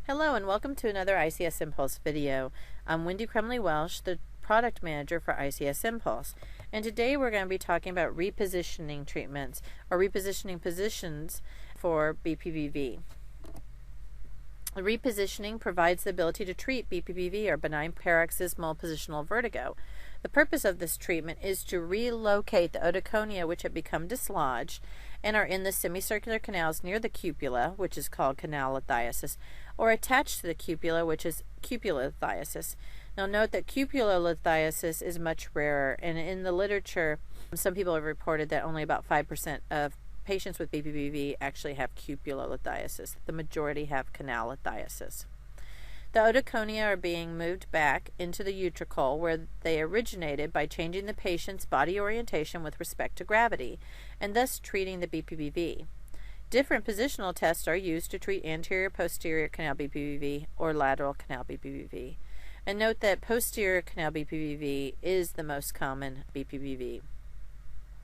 Hello and welcome to another ICS Impulse video. I'm Wendy Crumley-Welsh, the product manager for ICS Impulse, and today we're going to be talking about repositioning treatments or repositioning positions for BPPV. Repositioning provides the ability to treat BPPV or benign paroxysmal positional vertigo. The purpose of this treatment is to relocate the otoconia which have become dislodged and are in the semicircular canals near the cupula, which is called canal lithiasis, or attached to the cupula, which is cupulolithiasis. Now note that cupulolithiasis is much rarer, and in the literature some people have reported that only about 5% of patients with BPPV actually have cupulolithiasis. The majority have canal lithiasis. The otoconia are being moved back into the utricle where they originated by changing the patient's body orientation with respect to gravity, and thus treating the BPPV. Different positional tests are used to treat anterior-posterior canal BPPV or lateral canal BPPV. And note that posterior canal BPPV is the most common BPPV.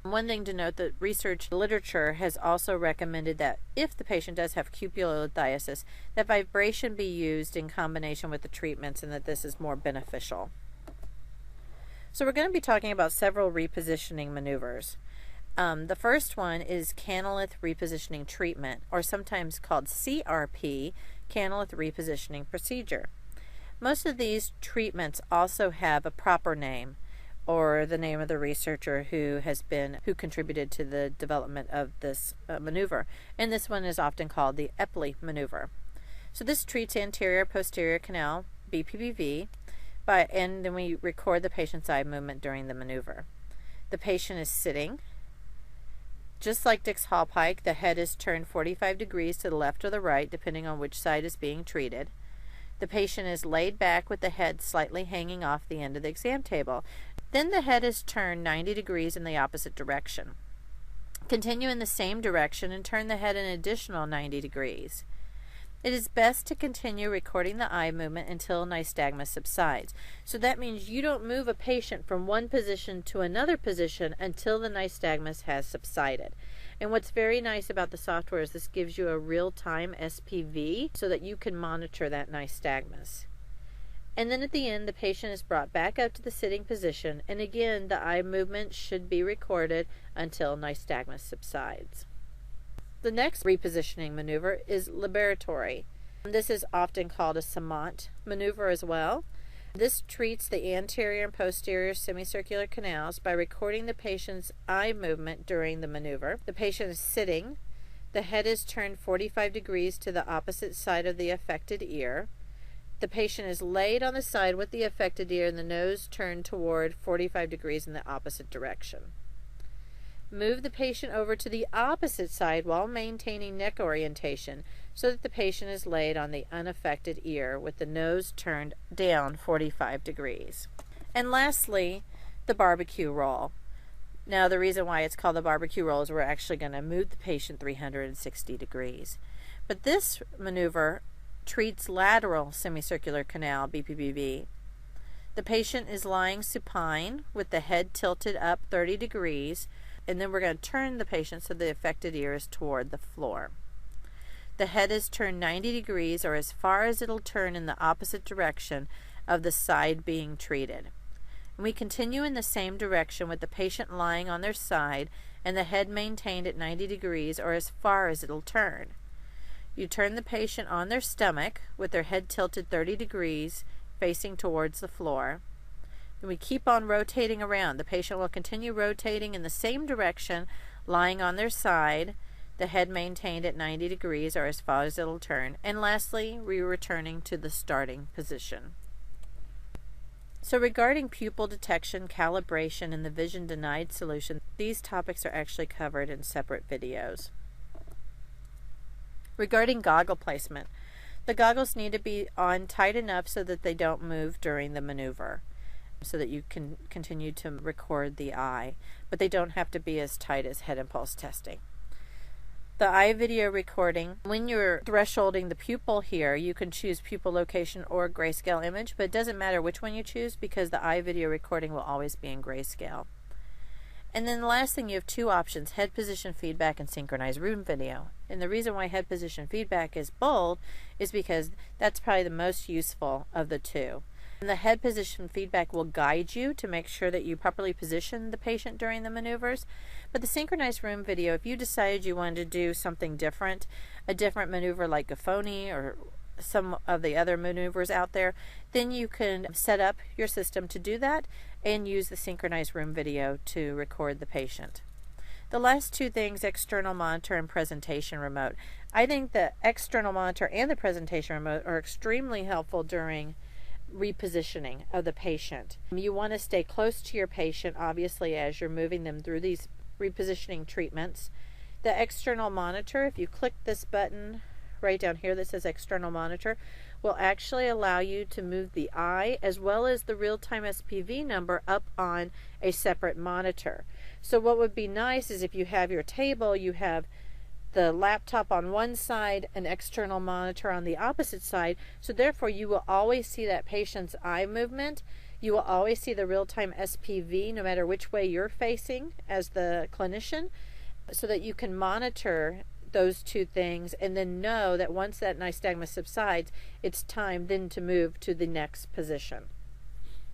One thing to note, that research literature has also recommended that if the patient does have cupulolithiasis, that vibration be used in combination with the treatments, and that this is more beneficial. So we're going to be talking about several repositioning maneuvers. The first one is canalith repositioning treatment, or sometimes called CRP, canalith repositioning procedure. Most of these treatments also have a proper name, or the name of the researcher who contributed to the development of this maneuver, and this one is often called the Epley maneuver. So this treats anterior posterior canal BPPV, and then we record the patient's eye movement during the maneuver. The patient is sitting. Just like Dix-Hallpike, the head is turned 45 degrees to the left or the right, depending on which side is being treated. The patient is laid back with the head slightly hanging off the end of the exam table. Then the head is turned 90 degrees in the opposite direction. Continue in the same direction and turn the head an additional 90 degrees. It is best to continue recording the eye movement until nystagmus subsides. So that means you don't move a patient from one position to another position until the nystagmus has subsided. And what's very nice about the software is this gives you a real-time SPV so that you can monitor that nystagmus. And then at the end, the patient is brought back up to the sitting position, and again the eye movement should be recorded until nystagmus subsides. The next repositioning maneuver is liberatory. This is often called a Samant maneuver as well. This treats the anterior and posterior semicircular canals by recording the patient's eye movement during the maneuver. The patient is sitting. The head is turned 45 degrees to the opposite side of the affected ear. The patient is laid on the side with the affected ear and the nose turned toward 45 degrees in the opposite direction. Move the patient over to the opposite side while maintaining neck orientation so that the patient is laid on the unaffected ear with the nose turned down 45 degrees. And lastly, the barbecue roll. Now the reason why it's called the barbecue roll is we're actually going to move the patient 360 degrees. But this maneuver treats lateral semicircular canal BPPV. The patient is lying supine with the head tilted up 30 degrees, and then we're going to turn the patient so the affected ear is toward the floor. The head is turned 90 degrees or as far as it'll turn in the opposite direction of the side being treated. And we continue in the same direction with the patient lying on their side and the head maintained at 90 degrees or as far as it'll turn. You turn the patient on their stomach with their head tilted 30 degrees facing towards the floor. And we keep on rotating around. The patient will continue rotating in the same direction, lying on their side, the head maintained at 90 degrees or as far as it'll turn. And lastly, we're returning to the starting position. So regarding pupil detection, calibration, and the vision denied solution, these topics are actually covered in separate videos. Regarding goggle placement, the goggles need to be on tight enough so that they don't move during the maneuver, so that you can continue to record the eye, but they don't have to be as tight as head impulse testing. The eye video recording, when you're thresholding the pupil here, you can choose pupil location or grayscale image, but it doesn't matter which one you choose because the eye video recording will always be in grayscale. And then the last thing, you have two options, head position feedback and synchronized room video. And the reason why head position feedback is bold is because that's probably the most useful of the two. And the head position feedback will guide you to make sure that you properly position the patient during the maneuvers. But the synchronized room video, if you decided you wanted to do something different, a different maneuver like Gaffoni or some of the other maneuvers out there, then you can set up your system to do that and use the synchronized room video to record the patient. The last two things, external monitor and presentation remote. I think the external monitor and the presentation remote are extremely helpful during repositioning of the patient. You want to stay close to your patient, obviously, as you're moving them through these repositioning treatments. The external monitor, if you click this button right down here that says external monitor, will actually allow you to move the eye as well as the real-time SPV number up on a separate monitor. So what would be nice is if you have your table, you have the laptop on one side, an external monitor on the opposite side, so therefore you will always see that patient's eye movement. You will always see the real-time SPV no matter which way you're facing as the clinician, so that you can monitor those two things and then know that once that nystagmus subsides, it's time then to move to the next position.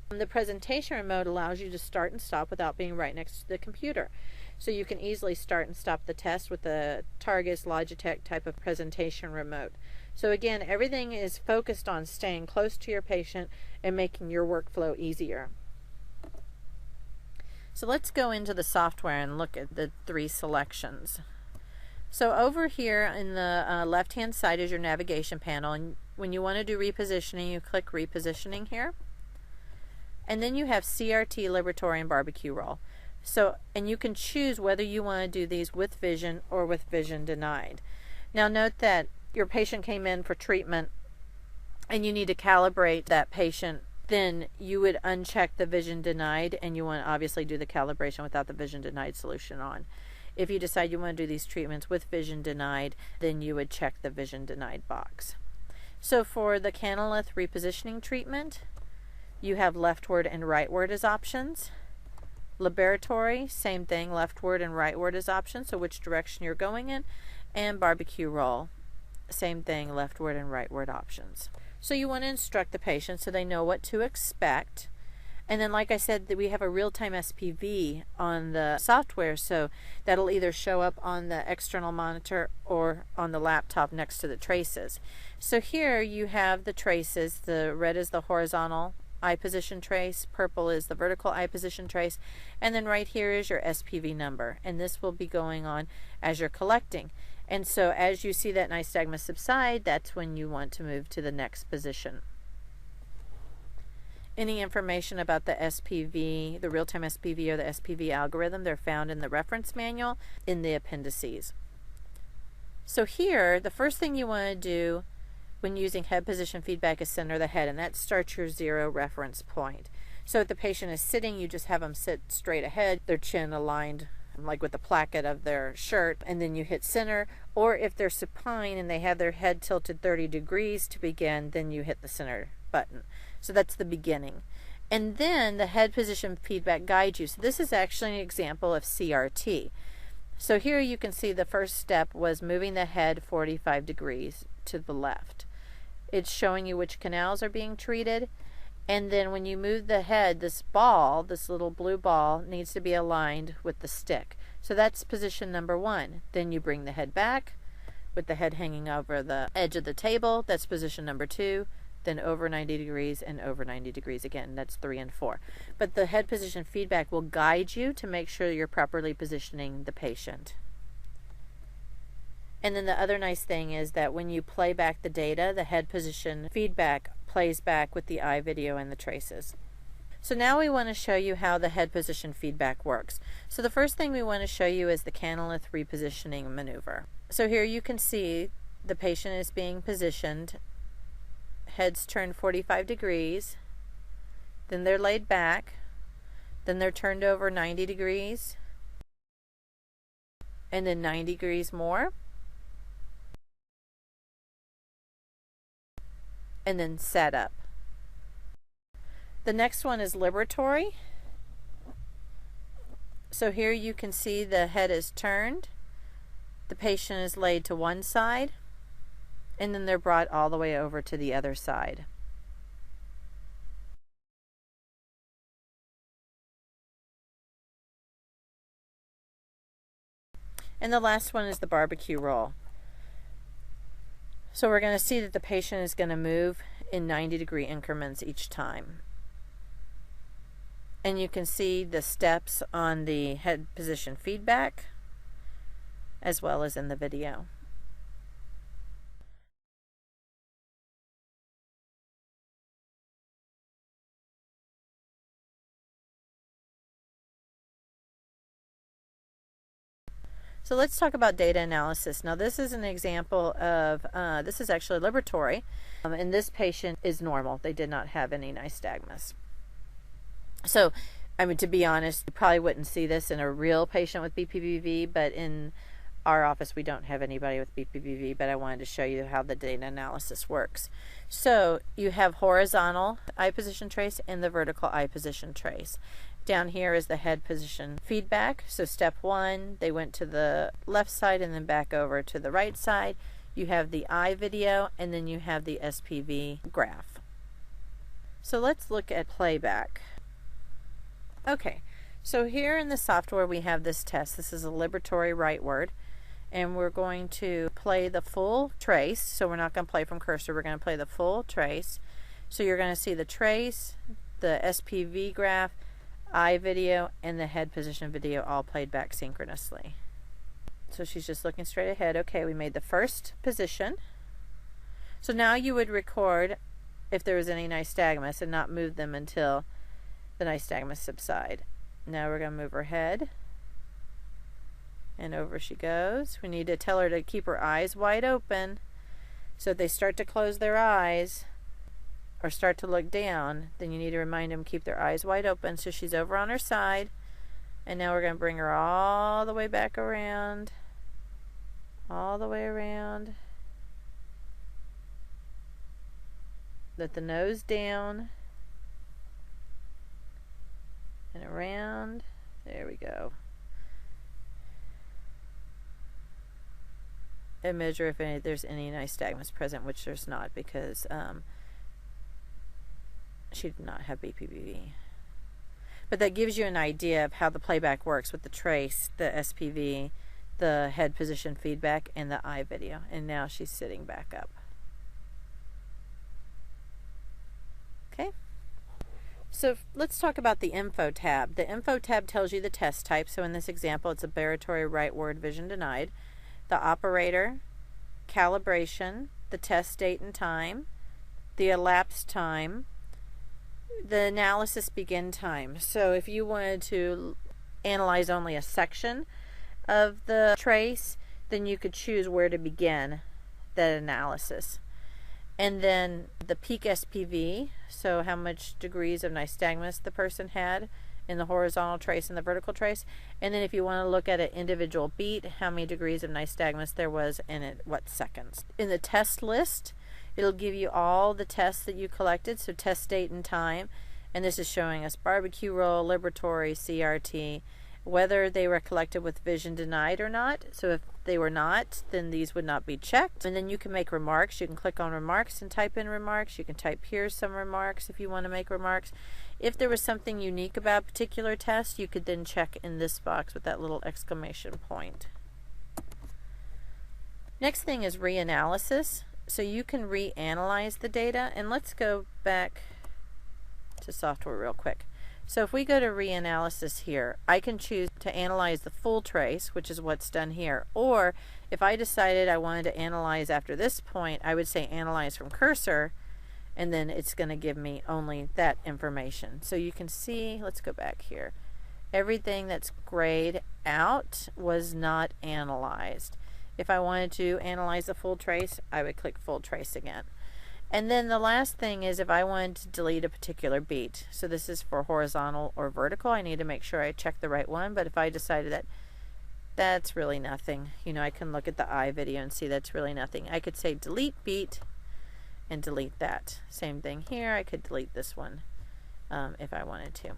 And the presentation remote allows you to start and stop without being right next to the computer. So you can easily start and stop the test with the Targus Logitech type of presentation remote. So again, everything is focused on staying close to your patient and making your workflow easier. So let's go into the software and look at the three selections. So over here in the left-hand side is your navigation panel, and when you want to do repositioning, you click repositioning here. And then you have CRT, laboratory, and barbecue roll. So, and you can choose whether you want to do these with vision or with vision denied. Now note that your patient came in for treatment and you need to calibrate that patient, then you would uncheck the vision denied, and you want to obviously do the calibration without the vision denied solution on. If you decide you want to do these treatments with vision denied, then you would check the vision denied box. So for the canalith repositioning treatment, you have leftward and rightward as options. Laboratory, same thing, leftward and rightward as options, so which direction you're going in. And barbecue roll, same thing, leftward and rightward options. So you want to instruct the patient so they know what to expect. And then, like I said, that we have a real-time SPV on the software, so that'll either show up on the external monitor or on the laptop next to the traces. So here you have the traces. The red is the horizontal eye position trace, purple is the vertical eye position trace, and then right here is your SPV number, and this will be going on as you're collecting. And so as you see that nystagmus subside, that's when you want to move to the next position. Any information about the SPV, the real-time SPV or the SPV algorithm, they're found in the reference manual in the appendices. So here, the first thing you want to do when using head position feedback is center the head, and that starts your 0 reference point. So if the patient is sitting, you just have them sit straight ahead, their chin aligned like with the placket of their shirt, and then you hit center. Or if they're supine and they have their head tilted 30 degrees to begin, then you hit the center button. So that's the beginning. And then the head position feedback guides you. So this is actually an example of CRT. So here you can see the first step was moving the head 45 degrees to the left. It's showing you which canals are being treated, and then when you move the head, this ball, this little blue ball, needs to be aligned with the stick. So that's position number 1. Then you bring the head back with the head hanging over the edge of the table. That's position number 2. Then over 90 degrees and over 90 degrees again. That's 3 and 4. But the head position feedback will guide you to make sure you're properly positioning the patient. And then the other nice thing is that when you play back the data, the head position feedback plays back with the eye video and the traces. So now we want to show you how the head position feedback works. So the first thing we want to show you is the canalith repositioning maneuver. So here you can see the patient is being positioned, heads turned 45 degrees, then they're laid back, then they're turned over 90 degrees, and then 90 degrees more, and then set up. The next one is liberatory. So here you can see the head is turned, the patient is laid to one side, and then they're brought all the way over to the other side. And the last one is the barbecue roll. So we're going to see that the patient is going to move in 90-degree increments each time. And you can see the steps on the head position feedback as well as in the video. So let's talk about data analysis. Now this is an example of, this is actually liberatory, and this patient is normal. They did not have any nystagmus. So, I mean, to be honest, you probably wouldn't see this in a real patient with BPPV, but in our office we don't have anybody with BPPV, but I wanted to show you how the data analysis works. So you have horizontal eye position trace and the vertical eye position trace. Down here is the head position feedback. So step one, they went to the left side and then back over to the right side. You have the eye video, and then you have the SPV graph. So let's look at playback. Okay, so here in the software we have this test. This is a liberatory right word, and we're going to play the full trace. So we're not going to play from cursor, we're going to play the full trace. So you're going to see the trace, the SPV graph, eye video, and the head position video all played back synchronously. So she's just looking straight ahead. Okay, we made the first position. So now you would record if there was any nystagmus and not move them until the nystagmus subside. Now we're going to move her head, and over she goes. We need to tell her to keep her eyes wide open, so if they start to close their eyes or start to look down, then you need to remind them keep their eyes wide open. So she's over on her side, and now we're going to bring her all the way back around, all the way around. Let the nose down and around. There we go. And measure if there's any nystagmus present, which there's not, because she did not have BPPV. But that gives you an idea of how the playback works with the trace, the SPV, the head position feedback, and the eye video. And now she's sitting back up. Okay. So let's talk about the info tab. The info tab tells you the test type. So in this example, it's a baratory right word, vision denied. The operator, calibration, the test date and time, the elapsed time, the analysis begin time. So if you wanted to analyze only a section of the trace, then you could choose where to begin that analysis. And then the peak SPV, so how much degrees of nystagmus the person had in the horizontal trace and the vertical trace. And then if you want to look at an individual beat, how many degrees of nystagmus there was and at what seconds. In the test list, it'll give you all the tests that you collected, so test date and time. And this is showing us barbecue roll, liberatory, CRT, whether they were collected with vision denied or not. So if they were not, then these would not be checked. And then you can make remarks. You can click on remarks and type in remarks. You can type here some remarks if you want to make remarks. If there was something unique about a particular test, you could then check in this box with that little exclamation point. Next thing is reanalysis. So you can reanalyze the data, and let's go back to software real quick. So if we go to reanalysis here, I can choose to analyze the full trace, which is what's done here. Or if I decided I wanted to analyze after this point, I would say analyze from cursor, and then it's going to give me only that information. So you can see, let's go back here. Everything that's grayed out was not analyzed. If I wanted to analyze the full trace, I would click full trace again. And then the last thing is if I wanted to delete a particular beat. So this is for horizontal or vertical. I need to make sure I check the right one. But if I decided that that's really nothing, you know, I can look at the eye video and see that's really nothing. I could say delete beat and delete that. Same thing here. I could delete this one if I wanted to.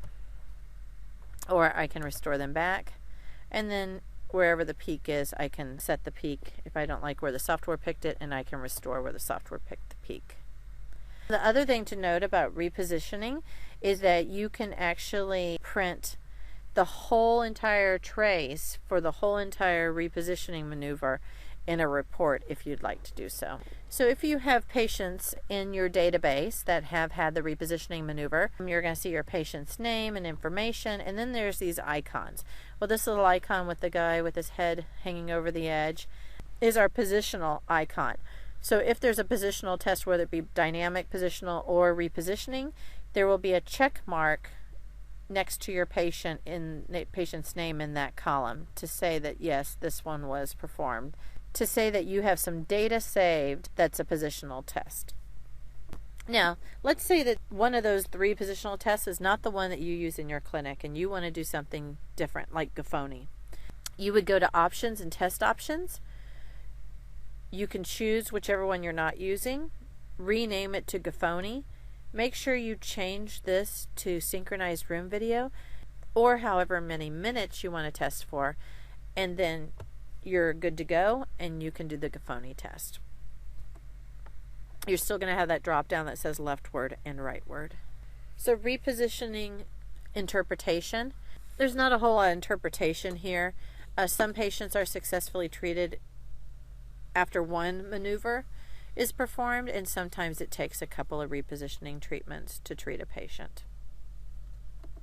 Or I can restore them back. And then wherever the peak is, I can set the peak if I don't like where the software picked it, and I can restore where the software picked the peak. The other thing to note about repositioning is that you can actually print the whole entire trace for the whole entire repositioning maneuver in a report if you'd like to do so. So if you have patients in your database that have had the repositioning maneuver, you're going to see your patient's name and information, and then there's these icons. Well, this little icon with the guy with his head hanging over the edge is our positional icon. So if there's a positional test, whether it be dynamic, positional, or repositioning, there will be a check mark next to your patient in the patient's name in that column to say that yes, this one was performed, to say that you have some data saved that's a positional test. Now, let's say that one of those 3 positional tests is not the one that you use in your clinic and you want to do something different, like Gaffoni. You would go to Options and Test Options. You can choose whichever one you're not using, rename it to Gaffoni. Make sure you change this to synchronized room video, or however many minutes you want to test for, and then you're good to go and you can do the Gaffoni test. You're still going to have that drop down that says leftward and rightward. So repositioning interpretation. There's not a whole lot of interpretation here. Some patients are successfully treated after one maneuver is performed, and sometimes it takes a couple of repositioning treatments to treat a patient.